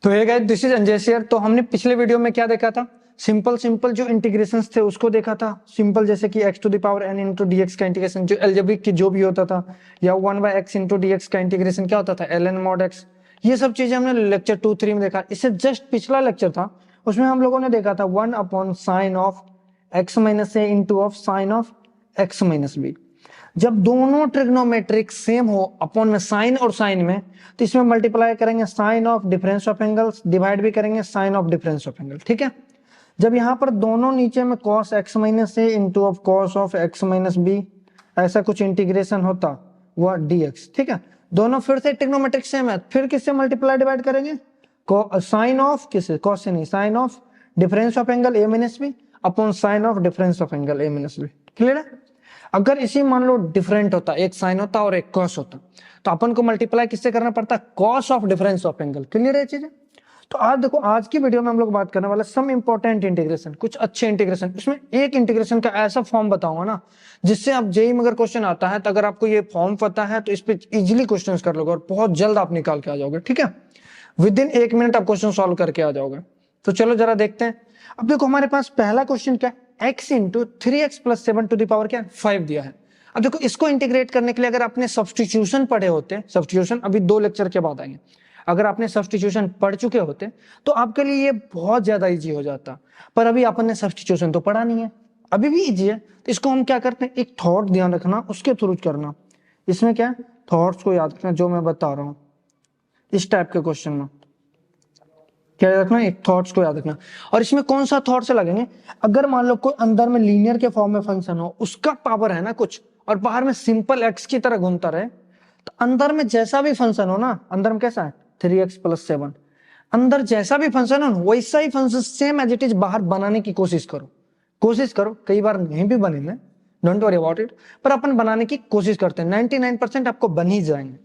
तो ये guys this is Anjay share. तो हमने पिछले वीडियो में क्या देखा था, सिंपल जो इंटीग्रेशंस थे उसको देखा था। सिंपल जैसे कि x to the power n into d का इंटीग्रेशन जो एल्जेब्रिक की जो भी होता था, या 1/x इंटू डी का इंटीग्रेशन क्या होता था ln mod x। ये सब चीजें हमने लेक्चर 2-3 में देखा। इससे जस्ट पिछला लेक्चर था, उसमें हम लोगों ने देखा था 1/sin of x minus a into of sine of x minus b. जब दोनों ट्रिग्नोमेट्रिक सेम हो अपॉन में साइन और साइन में, तो इसमें मल्टीप्लाई करेंगे sine of difference of angles, divide भी करेंगे sine of difference of angle. ठीक है, जब यहाँ पर दोनों नीचे में cos x minus a into of cos of x minus b ऐसा कुछ इंटीग्रेशन होता वह dx। ठीक है, दोनों फिर से ट्रिग्नोमेट्रिक सेम है, फिर किससे मल्टीप्लाई डिवाइड करेंगे, साइन ऑफ किससे, cos से नहीं, sine of difference of angle a minus b upon sine of difference of angle a minus b. Clear है। अगर इसी मान लो डिफरेंट होता, एक साइन होता और एक कॉस होता, तो अपन को मल्टीप्लाई किससे करना पड़ता, cos of difference of angle. Clear है चीजें। तो आज देखो, आज की वीडियो में हम लोग बात करने वाले सम इंपॉर्टेंट इंटीग्रेशन, कुछ अच्छे इंटीग्रेशन। इसमें एक इंटीग्रेशन का ऐसा फॉर्म बताऊंगा ना जिससे आप जेई में अगर क्वेश्चन आता है तो अगर आपको ये फॉर्म पता है तो इस पे इजीली क्वेश्चन कर लोगे और बहुत जल्द आप निकाल के आ जाओगे। ठीक है, विद इन 1 मिनट आप क्वेश्चन सॉल्व करके आ जाओगे। तो चलो जरा देखते हैं। अब देखो हमारे पास पहला क्वेश्चन क्या है, x into 3x plus 7 to the power क्या 5 दिया है। अब देखो इसको इंटीग्रेट करने के लिए अगर आपने सब्स्टिट्यूशन पढ़े होते, सब्स्टिट्यूशन अभी 2 लेक्चर के बाद आएंगे, अगर आपने सब्स्टिट्यूशन पढ़ चुके होते तो आपके लिए ये बहुत ज्यादा इजी हो जाता। पर अभी आपने सब्स्टिट्यूशन तो पढ़ा नहीं है, अभी भी इजी है। तो इसको हम क्या करते हैं, एक थॉट ध्यान रखना, उसके थ्रू करना। इसमें क्या है, थॉट्स को याद रखना जो मैं बता रहा हूं। इस टाइप के क्वेश्चन में क्या याद रखना, एक थॉट्स को याद रखना। और इसमें कौन सा थॉट से लगेंगे, अगर मान लो कोई अंदर में लीनियर के फॉर्म में फंक्शन हो, उसका पावर है ना कुछ और बाहर में सिंपल एक्स की तरह घूमता रहे, तो अंदर में जैसा भी फंक्शन हो ना, अंदर में कैसा है 3x प्लस 7, अंदर जैसा भी फंक्शन हो वैसा ही function same as it is बाहर बनाने की कोशिश करो। कई बार नहीं भी बनेंगे, डोंट वरी अबाउट इट, पर अपन बनाने की कोशिश करते हैं, 99% आपको बन ही जाएंगे।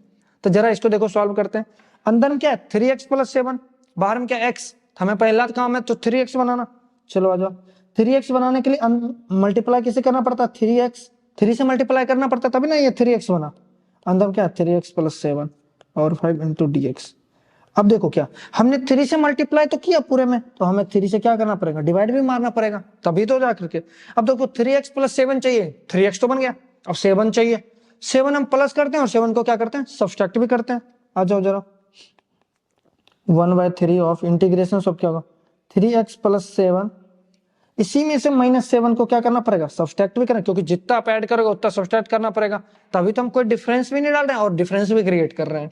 तो जरा इसको देखो, सॉल्व करते हैं। अंदर में क्या है 3x प्लस 7, बाहर में क्या x, हमें पहला काम है तो 3x बनाना। चलो आ जाओ, 3x बनाने के लिए मल्टीप्लाई किसे करना पड़ता, 3 से मल्टीप्लाई करना पड़ता तभी ना ये 3x बना। अंदर क्या 3x प्लस 7 और 5 इंटू dx। अब देखो क्या, हमने 3 से मल्टीप्लाई तो किया पूरे में, तो हमें 3 से क्या करना पड़ेगा, डिवाइड भी मारना पड़ेगा तभी तो जा करके। अब देखो 3x प्लस 7 चाहिए, 3x तो बन गया, अब 7 चाहिए, 7 हम प्लस करते हैं और 7 को क्या करते हैं, सब्सट्रैक्ट भी करते हैं। आ जाओ जरा, 1/3 ऑफ इंटीग्रेशन सब क्या होगा 3x प्लस 7, इसी में से -7 को क्या करना पड़ेगा, सब्सट्रैक्ट भी करना, क्योंकि जितना आप ऐड करोगे उतना सब्सट्रैक्ट करना पड़ेगा, तभी तो हम कोई डिफरेंस भी नहीं डाल रहे हैं और डिफरेंस भी क्रिएट कर रहे हैं।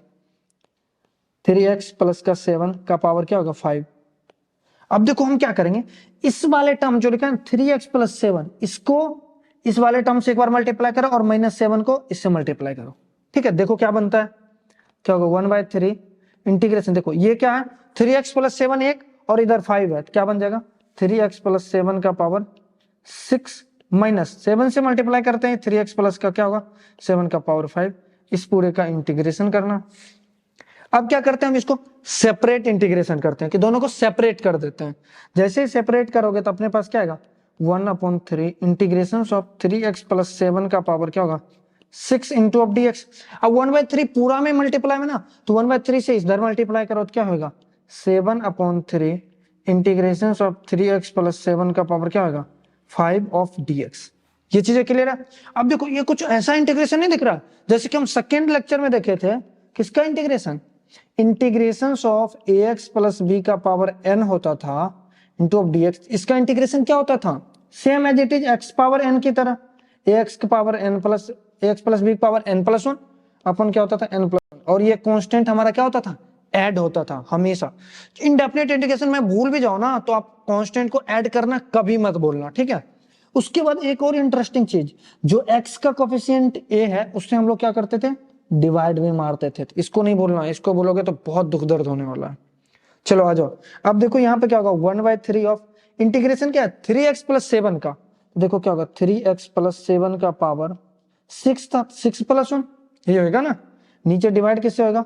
3x प्लस का 7 का पावर क्या होगा 5। अब देखो हम क्या करेंगे, इस वाले टर्म जो लिखा है 3x प्लस 7, इसको इस वाले टर्म से एक बार मल्टीप्लाई करो और -7 को इससे मल्टीप्लाई करो। ठीक है, देखो क्या बनता है, क्या होगा 1/3 इंटीग्रेशन। देखो ये क्या है 3x प्लस 7 एक और इधर 5 है, क्या बन जाएगा 3x प्लस 7 का पावर 6 माइनस 7 से मल्टीप्लाई करते हैं 3x प्लस का क्या होगा 7 का पावर 5। इस पूरे का इंटीग्रेशन करना। अब क्या करते हैं, हम इसको सेपरेट इंटीग्रेशन करते हैं कि दोनों को सेपरेट कर देते हैं। जैसे ही सेपरेट करोगे तो अपने पास क्या आएगा 1/3 इंटीग्रेशन ऑफ 3x प्लस 7 का पावर क्या होगा 6 इंटू ऑफ dx। अब 1/3 पूरा में मल्टीप्लाई में ना, तो 1/3 से इधर मल्टीप्लाई करो तो क्या होगा 7/3 इंटीग्रेशन ऑफ 3x प्लस 7 का पावर क्या होगा 5 ऑफ dx। ये चीजें क्लियर है। अब देखो ये कुछ ऐसा इंटीग्रेशन नहीं दिख रहा जैसे कि हम सेकेंड लेक्चर में देखे थे, किसका integration, integration of ax plus b का पावर n होता था इंटू ऑफ dx। इसका इंटीग्रेशन क्या होता था, same as it is x power n की तरह, ax के power n plus ax plus b power n plus 1 upon क्या होता था n प्लस 1, और ये कांस्टेंट हमारा क्या होता था ऐड होता था हमेशा। इंडेफिनिट इंटीग्रेशन में भूल भी जाओ ना तो आप कांस्टेंट को ऐड करना कभी मत बोलना। ठीक है, उसके बाद एक और इंटरेस्टिंग चीज, जो x का कोफिशिएंट a है उससे हम लोग क्या करते थे, डिवाइड भी मारते थे। इसको नहीं बोलना, इसको बोलोगे तो बहुत दुख दर्द होने वाला है। चलो आ जाओ, अब देखो यहाँ पे क्या होगा 1/3 ऑफ इंटीग्रेशन क्या है 3x प्लस 7 का, तो देखो क्या होगा 3x प्लस 7 का पावर 6 था, 6 प्लस 1 ये होगा ना, नीचे डिवाइड किससे होगा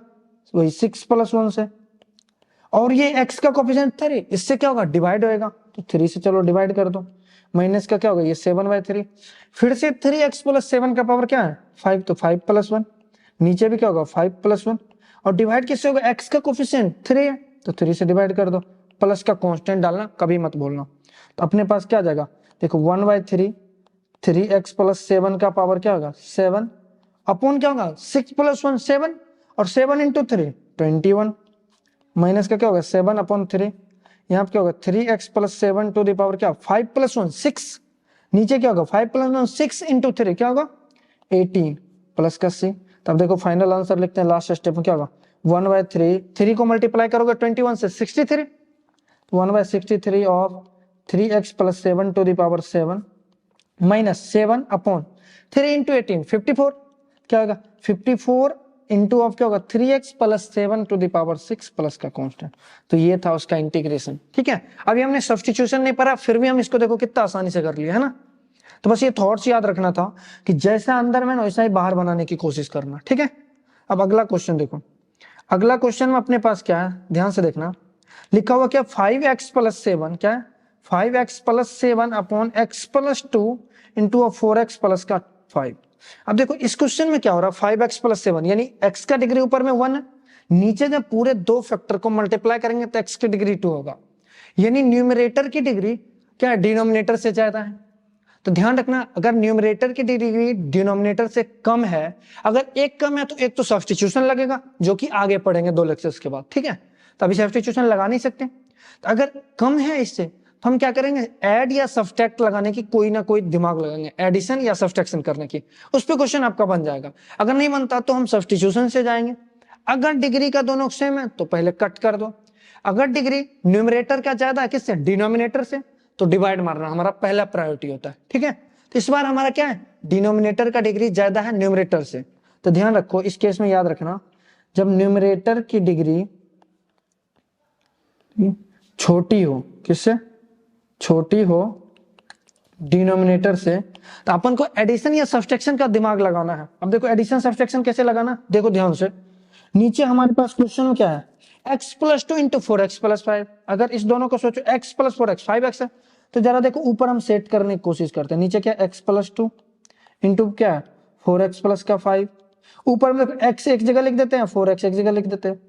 वही 6 प्लस 1 से, और ये x का कोफिशिएंट 3, इससे क्या होगा डिवाइड होएगा, तो 3 से चलो डिवाइड कर दो, माइनस का क्या होगा ये 7/3, फिर से 3x प्लस 7 का पावर क्या है 5, तो 5 प्लस 1, नीचे भी क्या होगा 5 प्लस 1, और डिवाइड किससे होगा x का कोफिशिएंट 3 है, तो 3 से डिवाइड कर दो, प्लस का कांस्टेंट डालना कभी मत भूलना। तो अपने पास क्या आ जाएगा, देखो 1/3, 3x प्लस 7 का पावर क्या होगा 7 अपॉन क्या होगा 6 + 1 7 और 7 × 3 21 माइनस का क्या होगा 7/3, यहाँ पे क्या होगा 3x plus 7 to the power क्या 5 + 1 6, नीचे क्या होगा 5 + 1 6 × 3 क्या होगा 18 प्लस का c। तब देखो फाइनल आंसर लिखते हैं, लास्ट स्टेप में क्या होगा 1/3, 3 को मल्टीप्लाई करोगे 21 से 63, 1/63 of 3x plus 7 to the power 7 minus 7/3 × 18 54 क्या होगा 54 इंटू ऑफ क्या होगा 3x plus 7 to the power 6 plus का कांस्टेंट। तो ये था उसका इंटीग्रेशन। ठीक है, अभी हमने सब्स्टिट्यूशन नहीं पढ़ा, फिर भी हम इसको देखो कितना आसानी से कर लिया है ना। तो बस ये थॉट्स याद रखना था कि जैसा अंदर में ना वैसा ही बाहर बनाने की कोशिश करना। ठीक है, अब अगला क्वेश्चन देखो, अगला क्वेश्चन में अपने पास क्या है, ध्यान से देखना, लिखा हुआ क्या 5x प्लस 7 क्या है 5x plus 7 upon x plus 2 into 4x plus का 5। अब देखो इस क्वेश्चन में क्या हो रहा है 5x प्लस 7 यानी x का डिग्री ऊपर में 1 है, नीचे जब पूरे दो फैक्टर को मल्टीप्लाई करेंगे तो x की डिग्री 2 होगा, यानी न्यूमरेटर की डिग्री क्या है डिनोमिनेटर से ज्यादा है। तो ध्यान रखना अगर न्यूमरेटर की डिग्री डिनोमिनेटर से कम है, अगर एक कम है तो एक तो सब्स्टिट्यूशन लगेगा जो कि आगे पढ़ेंगे 2 लेक्चर्स के बाद। ठीक है, तो अभी सब्स्टिट्यूशन लगा नहीं सकते। तो अगर कम है इससे तो हम क्या करेंगे ऐड या सब्सट्रैक्ट लगाने की कोई ना कोई दिमाग लगाएंगे, एडिशन या सब्सट्रैक्शन करने की, उस पर क्वेश्चन आपका बन जाएगा। अगर नहीं बनता तो हम सब्स्टिट्यूशन से जाएंगे। अगर डिग्री का दोनों सेम है तो पहले कट कर दो, अगर डिग्री न्यूमरेटर का ज्यादा है किससे डिनोमिनेटर से तो डिवाइड मारना हमारा पहला प्रायोरिटी होता है। ठीक है, तो इस बार हमारा क्या है डिनोमिनेटर का डिग्री ज्यादा है न्यूमरेटर से। तो ध्यान रखो इस केस में याद रखना जब न्यूमरेटर की डिग्री छोटी हो, किससे छोटी हो डिनोमिनेटर से, तो अपन को एडिशन या सब्सट्रैक्शन का दिमाग लगाना है। अब देखो एडिशन सब्सट्रैक्शन कैसे लगाना, देखो ध्यान से, नीचे हमारे पास क्वेश्चन में क्या है x + 2 × 4x + 5। अगर इस दोनों को सोचो x + 4x 5x है, तो जरा देखो ऊपर हम सेट करने की कोशिश करते हैं, नीचे क्या x + 2 इंटू क्या 4x प्लस का 5, ऊपर में x एक जगह लिख देते हैं 4x एक जगह लिख देते हैं,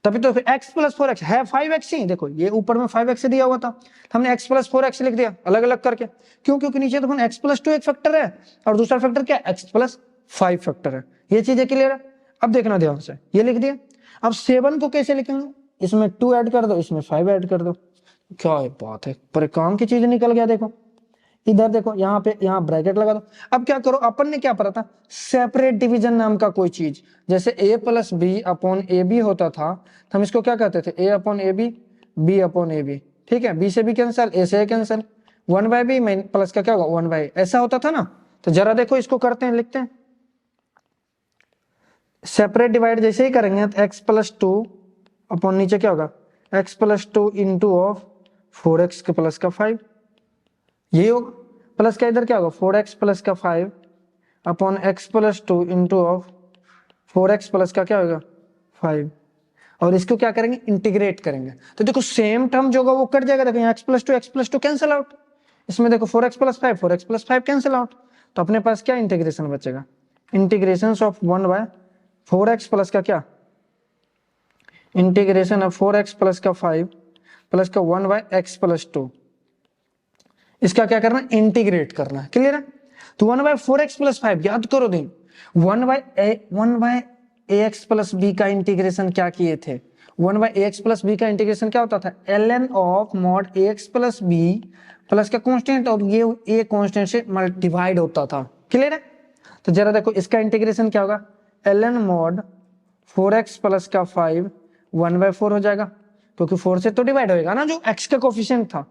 तभी तो फिर x + 4x है 5x ही, देखो ये ऊपर में 5x दिया हुआ था तो हमने x + 4x लिख दिया अलग अलग करके, क्यों क्योंकि नीचे देखो x + 2 एक फैक्टर है और दूसरा फैक्टर क्या x + 5 फैक्टर है। ये चीजें क्लियर है। अब देखना ध्यान से, ये लिख दिया। अब 7 को कैसे लिखेंगे, इसमें 2 ऐड कर दो इसमें 5 ऐड कर दो, क्या बात है, पर काम की चीज निकल गया। देखो इधर देखो यहाँ पे यहाँ ब्रैकेट लगा दो। अब क्या करो, अपन ने क्या पढ़ा था सेपरेट डिवीजन नाम का कोई चीज, जैसे a + b/ab होता था तो हम इसको क्या कहते थे a/ab b/ab। ठीक है, b से b कैंसिल, a से a कैंसिल, 1/b प्लस का क्या होगा 1/a, ऐसा होता था ना। तो जरा देखो इसको करते हैं, लिखते हैं सेपरेट डिवाइड जैसे ही करेंगे तो x + 2 अपॉन नीचे क्या होगा x + 2 इंटू ऑफ 4x के प्लस का 5, ये होगा प्लस का इधर क्या होगा 4x प्लस का 5 upon x + 2 into of 4x plus का क्या होगा 5, और इसको क्या करेंगे इंटीग्रेट करेंगे। तो देखो सेम टर्म जो होगा वो कट जाएगा, देखो यहाँ x + 2 कैंसिल आउट, इसमें देखो 4x + 5 4x + 5 कैंसिल आउट, तो अपने पास क्या इंटीग्रेशन बचेगा इंटीग्रेशन ऑफ 1/4x प्लस का क्या इंटीग्रेशन ऑफ 4x प्लस का 5 प्लस का 1/x + 2, इसका क्या करना इंटीग्रेट करना है। क्लियर है। तो 1/4x + 5 याद करो दिन 1/ax + b का इंटीग्रेशन क्या किए थे, 1/ax + b का इंटीग्रेशन क्या होता था ln of mod ax + b plus का कांस्टेंट, और ये a कांस्टेंट से डिवाइड होता था। क्लियर है। तो जरा देखो इसका इंटीग्रेशन क्या होगा ln mod 4x प्लस का 5 1/4 हो जाएगा, क्योंकि 4 से तो डिवाइड होएगा ना जो x का कोफिशिएंट था।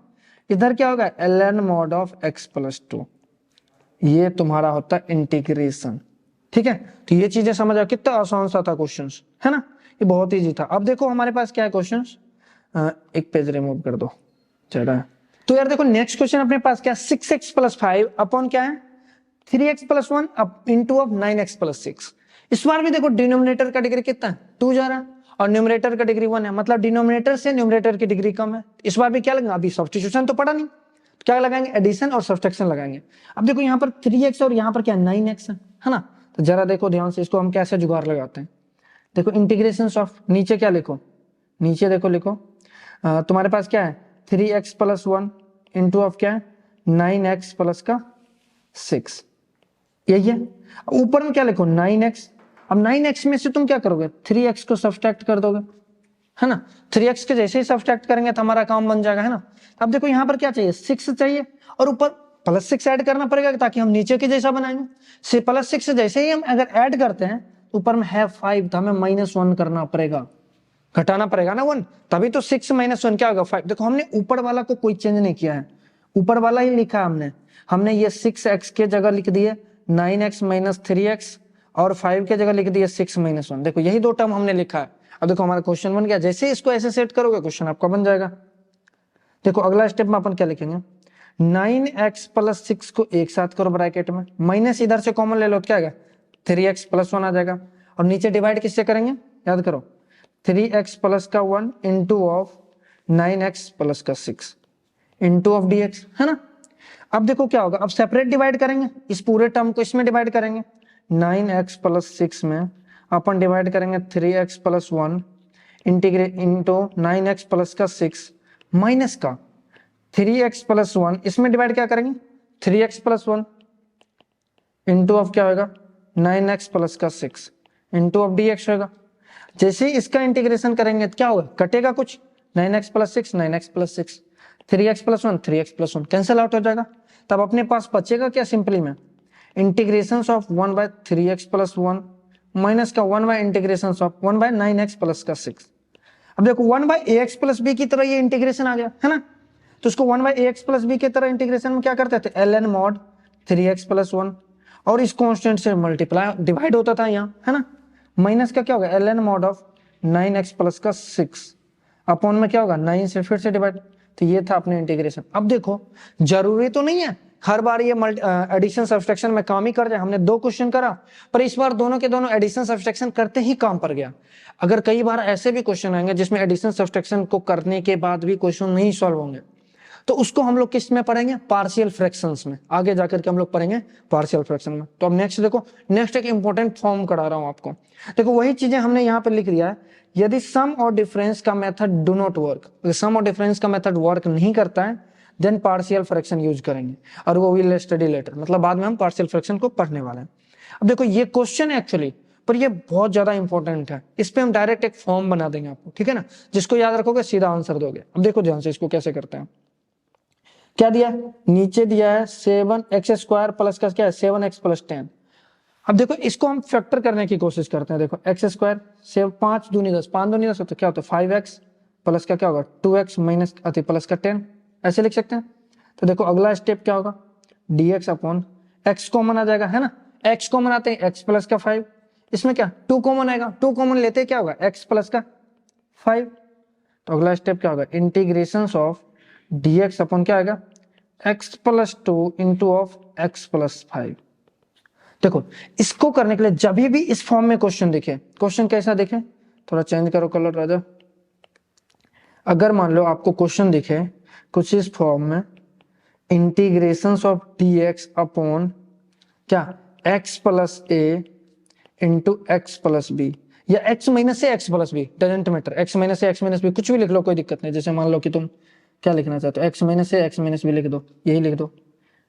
इधर क्या होगा ln mod ऑफ x + 2, ये तुम्हारा होता है इंटीग्रेशन। ठीक है, तो ये चीजें समझ आओ, कितना आसान सा था क्वेश्चंस, है ना, ये बहुत इजी था। अब देखो हमारे पास क्या है क्वेश्चंस, एक पेज रिमूव कर दो चला है। तो यार देखो नेक्स्ट क्वेश्चन अपने पास क्या 6x + 5 अपॉन क्या है 3x + 1 इंटू ऑफ 9x + 6। इस बार भी देखो डिनोमिनेटर का डिग्री कितना है 2 जा रहा है और न्यूमरेटर का डिग्री 1 है, मतलब डिनोमिनेटर से न्यूमरेटर की डिग्री कम है। इस बार भी क्या लगेगा, अभी सब्स्टिट्यूशन तो पढ़ा नहीं, तो क्या लगाएंगे एडिशन और सब्सट्रैक्शन लगाएंगे। अब देखो यहाँ पर 3x और यहाँ पर क्या 9x है ना। तो जरा देखो ध्यान से, इसको हम कैसे जुगाड़ लगाते हैं, देखो इंटीग्रेशन ऑफ नीचे क्या लिखो, नीचे देखो लिखो तुम्हारे पास क्या है 3x प्लस 1 इंटू ऑफ क्या है 9x प्लस का 6, यही है। ऊपर में क्या लिखो 9x। अब 9x में से तुम क्या करोगे 3x को सब्सट्रैक्ट कर दोगे, है ना। 3x के जैसे ही सब्सट्रैक्ट करेंगे तो हमारा काम बन जाएगा, है ना। अब देखो यहाँ पर क्या चाहिए 6 चाहिए और ऊपर प्लस 6 ऐड करना पड़ेगा ताकि हम नीचे के जैसा बनाएंगे। से प्लस 6 से जैसे ही हम अगर ऐड करते हैं तो ऊपर में है 5 तो हमें -1 करना पड़ेगा, घटाना पड़ेगा ना 1, तभी तो 6 - 1 क्या होगा 5। देखो हमने ऊपर वाला को कोई चेंज नहीं किया है, ऊपर वाला ही लिखा है हमने ये 6x के जगह लिख दिए 9x - 3x और 5 के जगह लिख दिए 6 - 1। देखो यही दो टर्म हमने लिखा है। अब देखो हमारा क्वेश्चन बन गया, जैसे ही इसको ऐसे सेट करोगे क्वेश्चन आपका बन जाएगा। देखो अगला स्टेप में अपन क्या लिखेंगे 9x प्लस 6 को एक साथ करो ब्रैकेट में, माइनस इधर से कॉमन ले लो तो क्या आएगा 3x प्लस 1 आ जाएगा और नीचे डिवाइड किससे करेंगे याद करो 3x प्लस का 1 इंटू ऑफ 9x प्लस का 6 इंटू ऑफ dx, है ना। अब देखो क्या होगा, अब सेपरेट डिवाइड करेंगे, इस पूरे टर्म को इसमें डिवाइड करेंगे 9x प्लस 6 में अपन डिवाइड करेंगे 3x plus 1 integrate into 9x plus का 6 माइनस का 3x प्लस 1, इसमें डिवाइड क्या करेंगे 3x प्लस 1 इंटू ऑफ क्या होगा 9x प्लस का 6 इंटू ऑफ dx होगा। जैसे ही इसका इंटीग्रेशन करेंगे तो क्या होगा कटेगा कुछ 9x plus 6 9x plus 6 3x plus 1 3x plus 1 cancel out हो जाएगा। तब अपने पास बचेगा क्या सिंपली में integration of 1/3x plus 1 minus का 1 bye integration of 1/9x plus का 6। अब देखो 1/ax प्लस b की तरह ये इंटीग्रेशन आ गया, है ना। तो इसको 1/ax प्लस b की तरह इंटीग्रेशन में क्या करते थे ln mod 3x प्लस 1 और इस कांस्टेंट से मल्टीप्लाई डिवाइड होता था यहाँ, है ना। माइनस का क्या होगा ln mod of 9x plus का 6 अपॉन में क्या होगा 9 से फिर से डिवाइड। तो ये था अपने इंटीग्रेशन। अब देखो जरूरी तो नहीं है हर बार ये एडिशन सब्सट्रैक्शन में काम ही कर जाए, हमने 2 क्वेश्चन करा पर इस बार दोनों के दोनों एडिशन सब्सट्रैक्शन करते ही काम पर गया। अगर कई बार ऐसे भी क्वेश्चन आएंगे जिसमें एडिशन सब्सट्रैक्शन को करने के बाद भी क्वेश्चन नहीं सॉल्व होंगे तो उसको हम लोग किस में पढ़ेंगे पार्शियल फ्रैक्शंस में, आगे जाकर के हम लोग पढ़ेंगे पार्शियल फ्रैक्शन में। तो अब नेक्स्ट देखो, नेक्स्ट एक इंपॉर्टेंट फॉर्म करा रहा हूं आपको। देखो वही चीजें हमने यहाँ पे लिख दिया है, यदि सम और डिफरेंस का मेथड डू नॉट वर्क, सम और डिफरेंस का मेथड वर्क नहीं करता है देन पार्शियल फ्रैक्शन यूज करेंगे और वो विल स्टडी लेटर, मतलब बाद में हम पार्शियल फ्रैक्शन को पढ़ने वाले हैं। अब देखो ये क्वेश्चन है एक्चुअली पर ये बहुत ज्यादा इंपॉर्टेंट है, इस पे हम डायरेक्ट एक फॉर्म बना देंगे आपको, ठीक है ना, जिसको याद रखोगे सीधा आंसर दोगे। अब देखो ध्यान से इसको कैसे करते हैं। क्या दिया है नीचे दिया है 7x² प्लस का क्या है 7x प्लस 10। अब देखो इसको हम फैक्टर करने की कोशिश करते हैं। देखो x² से 5 दूनी 10 5 दूनी 10 तो क्या होता है 5x प्लस का क्या होगा 2x माइनस प्लस का 10, ऐसे लिख सकते हैं। तो देखो अगला स्टेप क्या होगा dx अपॉन x कॉमन आ जाएगा, है ना। x कॉमन आते हैं x प्लस का 5, इसमें क्या 2 कॉमन आएगा, 2 कॉमन लेते क्या होगा x प्लस का 5। तो अगला स्टेप क्या होगा इंटीग्रेशन ऑफ dx अपॉन क्या आएगा x plus 2 into of x plus 5। देखो इसको करने के लिए जब भी इस फॉर्म में क्वेश्चन दिखे, क्वेश्चन कैसा दिखे थोड़ा चेंज करो कलर राजा। अगर मान लो आपको क्वेश्चन दिखे कुछ इस फॉर्म में इंटीग्रेशन ऑफ dx अपॉन क्या x plus a into x plus b या x माइनस से x plus b, doesn't matter, x minus से x माइनस b कुछ भी लिख लो कोई दिक्कत नहीं। जैसे मान लो कि तुम क्या लिखना चाहते हो x माइनस से x माइनस b लिख दो, यही लिख दो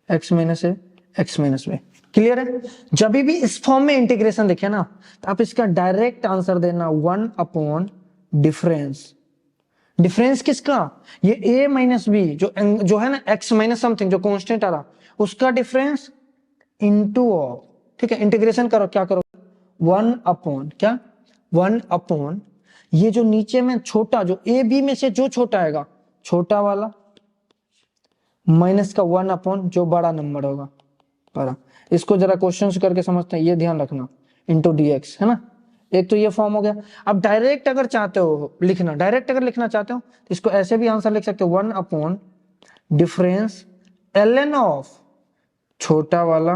x माइनस से x माइनस b। क्लियर है। जब भी इस फॉर्म में इंटीग्रेशन दिखे ना तो आप इसका डायरेक्ट आंसर देना 1 अपॉन डिफरेंस। डिफरेंस किसका ये a माइनस b जो है ना x माइनस समथिंग जो कांस्टेंट आ रहा उसका डिफरेंस इनटू ऑफ, ठीक है। इंटीग्रेशन करो क्या करो 1 अपॉन क्या 1 अपॉन ये जो नीचे में छोटा जो a b में से जो छोटा आएगा छोटा वाला माइनस का 1 अपॉन जो बड़ा नंबर होगा बड़ा। इसको जरा क्वेश्चन करके समझते हैं, ये ध्यान रखना इंटू dx, है ना। एक तो ये फॉर्म हो गया। अब डायरेक्ट अगर चाहते हो लिखना, डायरेक्ट अगर लिखना चाहते हो तो इसको ऐसे भी आंसर लिख सकते हो 1 अपॉन डिफरेंस ln ऑफ छोटा वाला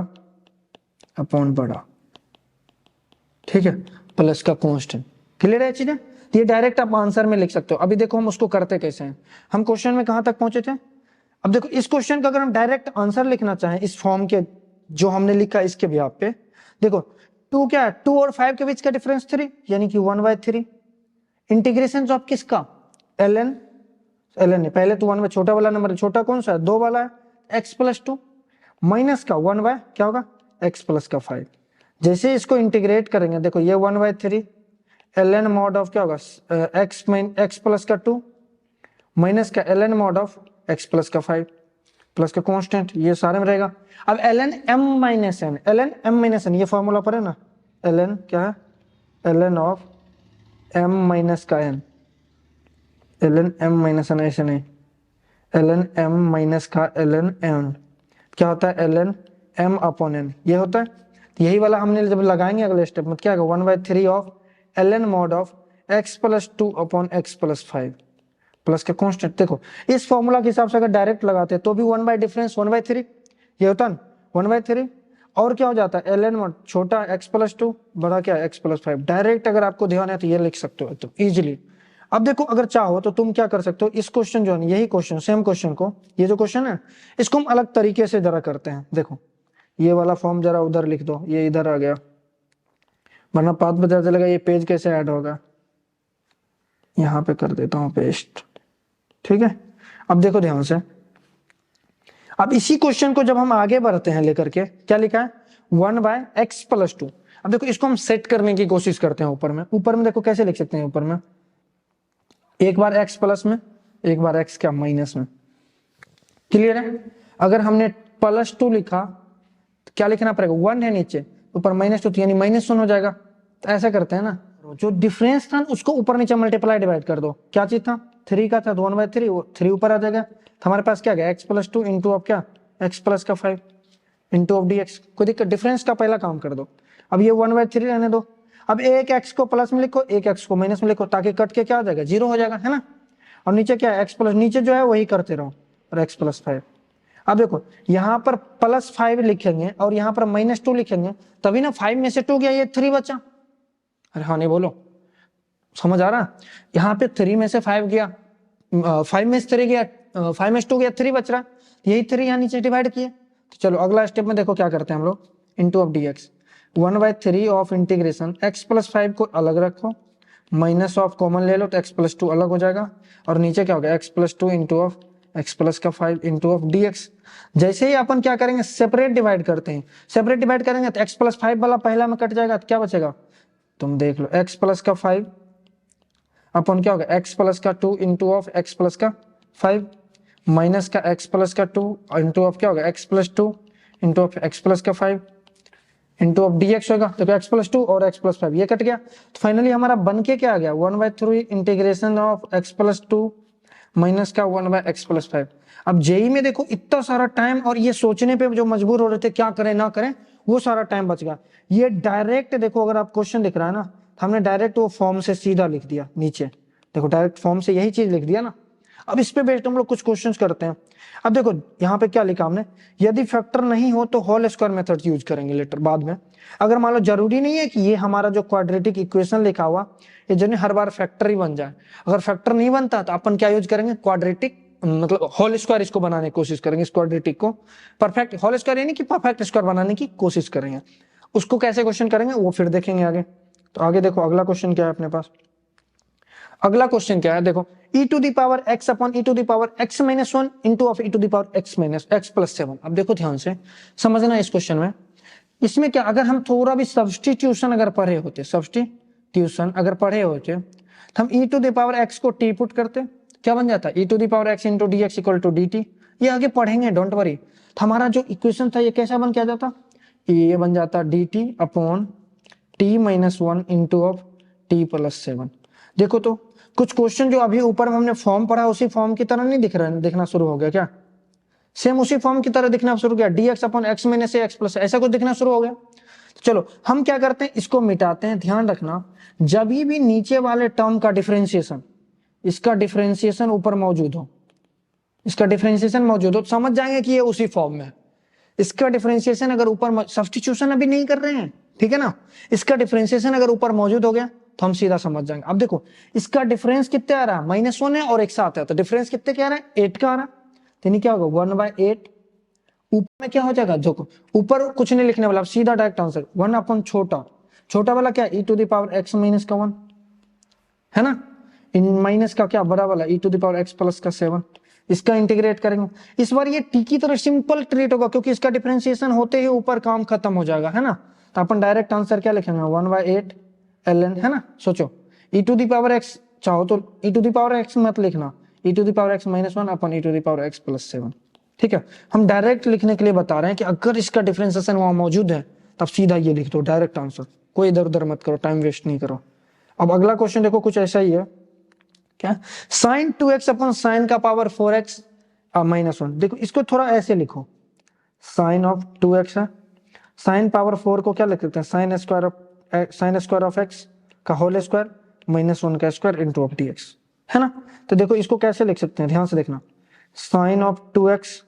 अपॉन बड़ा, ठीक है, प्लस का कांस्टेंट। क्लियर है चीजें, ये डायरेक्ट आप आंसर में लिख सकते हो। अभी देखो हम उसको करते कैसे हैं, हम क्वेश्चन में कहां तक पहुंचे थे। अब देखो इस क्वेश्चन का अगर हम डायरेक्ट आंसर लिखना चाहें इस फॉर्म के जो हमने लिखा इसके भी आप पे देखो 2 क्या है 2 और 5 के बीच का डिफरेंस 3 यानी कि 1/3 इंटीग्रेशन ऑफ किसका ln ln है, पहले तो 1 बाय छोटा वाला नंबर है, छोटा कौन सा है 2 वाला है, x प्लस 2 माइनस का 1 बाय क्या होगा x प्लस का 5। जैसे इसको इंटीग्रेट करेंगे देखो ये 1 बाय 3 ln मॉड ऑफ क्या होगा x प्लस का 2 माइनस का ln mod of x plus का 5 प्लस का कांस्टेंट ये सारे में रहेगा। अब ln m minus n, ln m minus n ये फॉर्मूला पर है ना, ln क्या है ln ऑफ m माइनस का n, ln m minus n ऐसे नहीं, ln m माइनस का ln n क्या होता है ln m अपॉन n ये होता है। यही वाला हमने जब लगाएंगे अगले स्टेप में क्या होगा 1 by 3 of ln mod of x plus 2 upon x plus 5 plus का कांस्टेंट। देखो इस फॉर्मूला के हिसाब से अगर डायरेक्ट लगाते तो भी 1 बाय डिफरेंस 1 बाय 3 ये होता है 1 बाय 3 और क्या हो जाता है ln मॉड छोटा x प्लस 2 बड़ा क्या x प्लस 5। डायरेक्ट अगर आपको ध्यान है तो ये लिख सकते हो एकदम इजीली। अब देखो अगर चाहो तो तुम क्या कर सकते हो, इस क्वेश्चन जो है यही क्वेश्चन सेम क्वेश्चन को, ये जो क्वेश्चन है इसको हम अलग तरीके से जरा करते हैं। देखो ये वाला फॉर्म जरा उधर लिख दो, ये इधर आ गया, वरना पाथ पता चलेगा ये पेज कैसे ऐड होगा। यहाँ पे कर देता हूँ पेस्ट, ठीक है। अब देखो ध्यान से, अब इसी क्वेश्चन को जब हम आगे बढ़ते हैं लेकर के क्या लिखा है 1 बाय x प्लस 2। अब देखो इसको हम सेट करने की कोशिश करते हैं ऊपर में देखो कैसे लिख सकते हैं, ऊपर में एक बार x प्लस में एक बार x क्या माइनस में, क्लियर है। अगर हमने प्लस 2 लिखा तो क्या लिखना पड़ेगा 1 है नीचे ऊपर माइनस 2 यानी माइनस 1 हो जाएगा। तो ऐसा करते हैं ना, जो डिफरेंस था उसको ऊपर नीचे मल्टीप्लाई डिवाइड कर दो। क्या चीज था 3 का था तो 1 बाय 3 3 ऊपर आ जाएगा, तो हमारे पास क्या गया x प्लस 2 इंटू ऑफ क्या x प्लस का 5 इंटू ऑफ dx। कोई दिक्कत, डिफरेंस का पहला काम कर दो। अब ये 1 बाय 3 रहने दो, अब एक x को प्लस में लिखो एक x को माइनस में लिखो ताकि कट के क्या हो जाएगा 0 हो जाएगा, है ना। और नीचे क्या है x प्लस, नीचे जो है वही करते रहो और x प्लस 5। अब देखो यहाँ पर प्लस 5 लिखेंगे और यहाँ पर माइनस 2 लिखेंगे तभी ना 5 में से 2 गया ये 3 बचा। अरे हाँ नहीं बोलो, समझ आ रहा, यहाँ पे 3 में से 5 गया, 5 में से 3 गया, 5 में से 2 गया 3 बच रहा, यही 3 यहाँ नीचे डिवाइड किए। तो चलो अगला स्टेप में देखो क्या करते हैं हम लोग, into of dx 1 by 3 of integration x plus 5 को अलग रखो, माइनस ऑफ कॉमन ले लो तो x प्लस 2 अलग हो जाएगा और नीचे क्या होगा x plus 2 into of x plus का 5 इंटू ऑफ dx। जैसे ही अपन क्या करेंगे सेपरेट डिवाइड करते हैं, सेपरेट डिवाइड करेंगे तो x प्लस 5 वाला पहला में कट जाएगा तो क्या बचेगा तुम देख लो x प्लस का 5 अपन क्या होगा x प्लस का 2 इंटू ऑफ x प्लस का 5 माइनस का x प्लस का 2 इंटू ऑफ क्या होगा x plus 2 into of x plus का 5 इंटू ऑफ dx होगा। तो x प्लस 2 और x प्लस 5 ये कट गया, तो फाइनली हमारा बन के क्या आ गया 1 by 3 integration of x plus 2 minus का 1 बाय x प्लस 5। अब जेई में देखो इतना सारा टाइम और ये सोचने पे जो मजबूर हो रहे थे क्या करें ना करें, वो सारा टाइम बच गया। ये डायरेक्ट देखो अगर आप क्वेश्चन दिख रहा है ना तो हमने डायरेक्ट वो फॉर्म से सीधा लिख दिया नीचे, देखो डायरेक्ट फॉर्म से यही चीज लिख दिया ना। अब इस पे बेस्ड हम लोग कुछ क्वेश्चंस करते हैं। अब देखो यहाँ पे क्या लिखा हमने, यदि फैक्टर नहीं हो तो होल स्क्वायर मेथड यूज करेंगे लेटर बाद में। अगर मान लो जरूरी नहीं है कि ये हमारा जो क्वाड्रेटिक इक्वेशन लिखा हुआ ये जो हर बार फैक्टर ही बन जाए, अगर फैक्टर नहीं बनता तो अपन क्या यूज करेंगे क्वाड्रेटिक, मतलब होल स्क्वायर इसको बनाने की कोशिश करेंगे, इस क्वाड्रेटिक को परफेक्ट होल स्क्वायर यानी कि परफेक्ट स्क्वायर बनाने की कोशिश करेंगे। उसको कैसे क्वेश्चन करेंगे वो फिर देखेंगे आगे। तो आगे देखो अगला क्वेश्चन क्या है अपने पास, अगला क्वेश्चन क्या है देखो e to the power x upon e to the power x minus 1 into of e to the power x minus x plus 7। अब देखो ध्यान से समझना इस क्वेश्चन में, इसमें क्या अगर हम थोड़ा भी सब्स्टिट्यूशन अगर पढ़े होते, सब्स्टिट्यूशन अगर पढ़े होते तो हम e to the power x को t पुट करते, क्या बन जाता e to the power x into dx equal to dt। ये आगे पढ़ेंगे डोंट वरी। तो हमारा जो इक्वेशन था ये कैसा बन के जाता, ये बन जाता dt upon t minus 1 into of t plus 7। देखो तो कुछ क्वेश्चन जो अभी ऊपर हमने फॉर्म पढ़ा उसी फॉर्म की तरह नहीं दिख रहा है, दिखना शुरू हो गया क्या, सेम उसी फॉर्म की तरह दिखना शुरू हो गया, dx upon x minus x plus ऐसा कुछ दिखना शुरू हो गया। तो चलो हम क्या करते हैं इसको मिटाते हैं। ध्यान रखना जब भी नीचे वाले टर्म का डिफरेंशिएशन, इसका डिफरेंशिएशन ऊपर मौजूद हो, इसका डिफरेंशिएशन मौजूद हो तो समझ जाएंगे कि ये उसी फॉर्म में है। इसका डिफरेंशिएशन अगर ऊपर, सब्स्टिट्यूशन अभी नहीं कर रहे हैं ठीक है ना, इसका डिफरेंशिएशन अगर ऊपर मौजूद हो गया तो हम सीधा समझ जाएंगे। अब देखो इसका डिफरेंस कितने आ रहा है -1 है और एक साथ है तो डिफरेंस कितने क्या आ रहा है 8 का आ रहा है, यानी क्या होगा 1/8। ऊपर में क्या हो जाएगा, देखो ऊपर कुछ नहीं लिखने वाला, सीधा डायरेक्ट आंसर 1 अपॉन छोटा, छोटा वाला क्या e to the power x minus का 1 है ना, इन माइनस का क्या बड़ा वाला e to the power x plus का 7, इसका इंटीग्रेट करेंगे। इस बार ये t की तरह सिंपल ट्रीट होगा क्योंकि इसका डिफरेंशिएशन होते ही ऊपर काम खत्म हो जाएगा, है ना। तो अपन डायरेक्ट आंसर क्या लिखेंगे 1/8 ln, है ना। सोचो e to the power x चाहो तो e to the power x मत लिखना, e to the power x minus 1 upon e to the power x plus 7, ठीक है। हम डायरेक्ट लिखने के लिए बता रहे हैं कि अगर इसका डिफरेंशिएशन वहां मौजूद है तब सीधा ये लिख दो डायरेक्ट आंसर, कोई इधर उधर मत करो, टाइम वेस्ट नहीं करो। अब अगला क्वेश्चन देखो कुछ ऐसा ही है, क्या sin 2x अपन sin का पावर 4x माइनस 1। देखो इसको थोड़ा ऐसे लिखो, sin ऑफ 2x है, sin पावर 4 को क्या लिख सकते हैं sin स्क्वायर ऑफ x का होल स्क्वायर माइनस 1 का स्क्वायर इंटू ऑफ dx, है ना। तो देखो इसको कैसे लिख सकते हैं, ध्यान से देखना, sin ऑफ 2x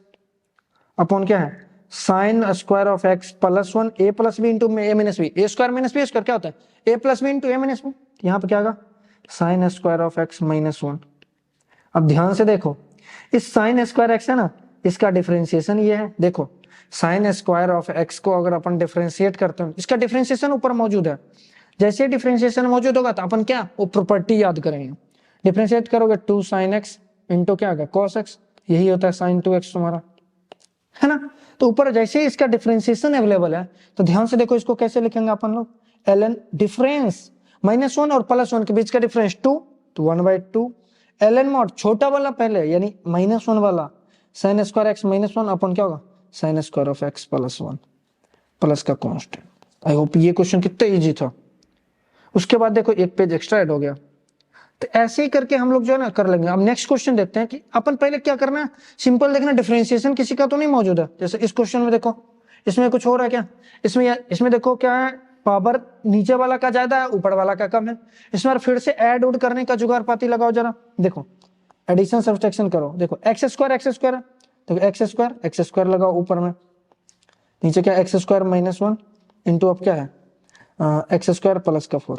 अपॉन क्या है sine square of x plus 1 a plus b into a minus b, a square minus b square क्या होता है a plus b into a minus b, यहाँ पे क्या होगा sine square of x minus 1। अब ध्यान से देखो इस साइन स्क्वायर x है ना, इसका डिफरेंशिएशन ये है, देखो साइन स्क्वायर ऑफ x को अगर अपन डिफरेंशिएट करते हैं, इसका डिफरेंशिएशन ऊपर मौजूद है, जैसे डिफरेंशिएशन मौजूद होगा तो अपन क्या वो प्रॉपर्टी याद करेंगे, डिफरेंशिएट करोगे 2 sin x इंटू क्या होगा cos x, यही होता है sin 2x तुम्हारा, है ना। तो ऊपर जैसे इसका डिफरेंशिएशन अवेलेबल है तो ध्यान से देखो इसको कैसे लिखेंगे अपन लोग, ln डिफरेंस माइनस 1 और प्लस 1 के बीच का डिफरेंस 2 तो 1/2 ln मॉड छोटा वाला पहले यानी माइनस 1 वाला sin square x minus 1 upon क्या होगा sin square of x plus 1 plus का कांस्टेंट। आई होप ये क्वेश्चन कितना इजी था। उसके बाद देखो एक पेज एक्स्ट्रा ऐड हो गया, तो ऐसे ही करके हम लोग जो है ना कर लेंगे। अब नेक्स्ट क्वेश्चन देखते हैं कि अपन पहले क्या करना है, सिंपल देखना डिफरेंशिएशन किसी का तो नहीं मौजूद है, जैसे इस क्वेश्चन में देखो इसमें कुछ हो रहा है क्या, इसमें देखो क्या है पावर नीचे वाला का ज्यादा है ऊपर वाला का कम है, इसमें फिर से ऐड उड करने का जुगाड़ पाती लगाओ जरा, देखो एडिशन सब्सट्रैक्शन करो, देखो एक्स स्क्वायर है तो एक्स स्क्वायर लगाओ ऊपर में, नीचे क्या एक्स स्क्वायर माइनस 1 इंटू अब क्या है एक्स स्क्वायर प्लस का 4।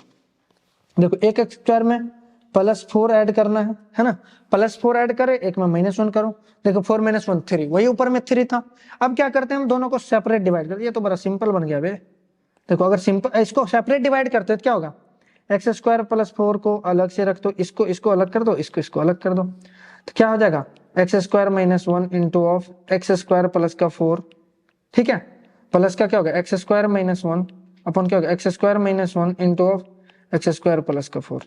देखो एक एक्स स्क्वायर में प्लस 4 ऐड करना है ना, प्लस 4 ऐड करे एक में माइनस 1 करो, देखो 4 माइनस 1 3, वही ऊपर में 3 था। अब क्या करते हैं हम दोनों को सेपरेट डिवाइड कर, ये तो बड़ा सिंपल बन गया बे। देखो अगर सिंपल इसको सेपरेट डिवाइड करते हैं तो क्या होगा एक्स स्क्वायर प्लस 4 को अलग से रख दो, इसको अलग कर दो, इसको अलग कर दो, तो क्या हो जाएगा x square minus 1 into of x square plus का 4, ठीक है, प्लस का क्या होगा एक्स स्क्वायर माइनस 1 अपन क्या होगा x square minus 1 into of x square plus का 4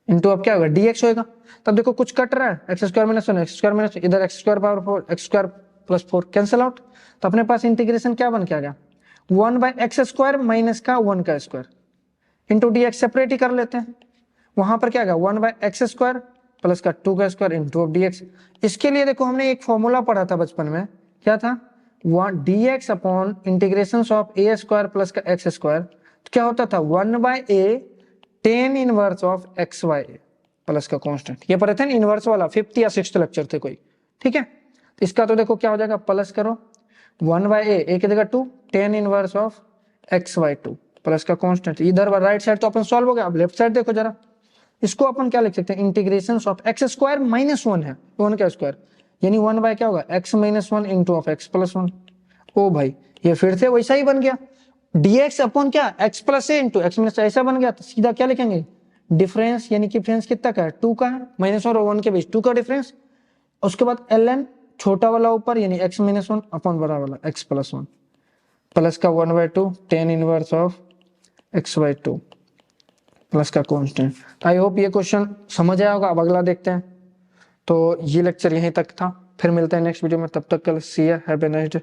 इंटू अब क्या होगा dx होगा। तब देखो कुछ कट रहा है X square minus 1 X square minus इधर X square power 4 X square plus 4 cancel out, तो अपने पास इंटीग्रेशन क्या बन के आ गया 1/x स्क्वायर माइनस का 1 का स्क्वायर इंटू dx सेपरेट ही कर लेते हैं, वहां पर क्या आ गया 1/x स्क्वायर प्लस का 2 का स्क्वायर इंटू ऑफ dx। इसके लिए देखो हमने एक फॉर्मूला पढ़ा था बचपन में, क्या था dx upon integration of a square plus का x स्क्वायर, तो क्या होता था 1/a tan inverse of x y plus का कांस्टेंट, ये पढ़े थे ना इनवर्स वाला 5th या 6th लेक्चर थे कोई, ठीक है। तो इसका तो देखो क्या हो जाएगा प्लस करो 1/a की जगह 2 tan inverse of x y 2 plus का कांस्टेंट, इधर राइट साइड तो अपन सॉल्व हो गया। अब लेफ्ट साइड देखो जरा, इसको अपन क्या लिख सकते हैं integration of x square minus 1 है 1 का स्क्वायर यानी 1 क्या होगा x minus 1 into of x plus 1। ओ भाई ये फिर से वैसा ही बन गया dx अपॉन क्या x प्लस ए इंटू एक्स माइनस, ऐसा बन गया। तो सीधा क्या लिखेंगे डिफरेंस यानी कि डिफरेंस कितना का है 2 का है, माइनस और 1 के बीच 2 का डिफरेंस, उसके बाद ln छोटा वाला ऊपर यानी x माइनस 1 अपॉन बड़ा वाला x प्लस 1 प्लस का 1/2 tan inverse of x/2 plus का कांस्टेंट। आई होप ये क्वेश्चन समझ आया होगा। अब अगला देखते हैं। तो ये लेक्चर यहीं तक था, फिर मिलते हैं नेक्स्ट वीडियो में, तब तक के लिए see you, have a nice day.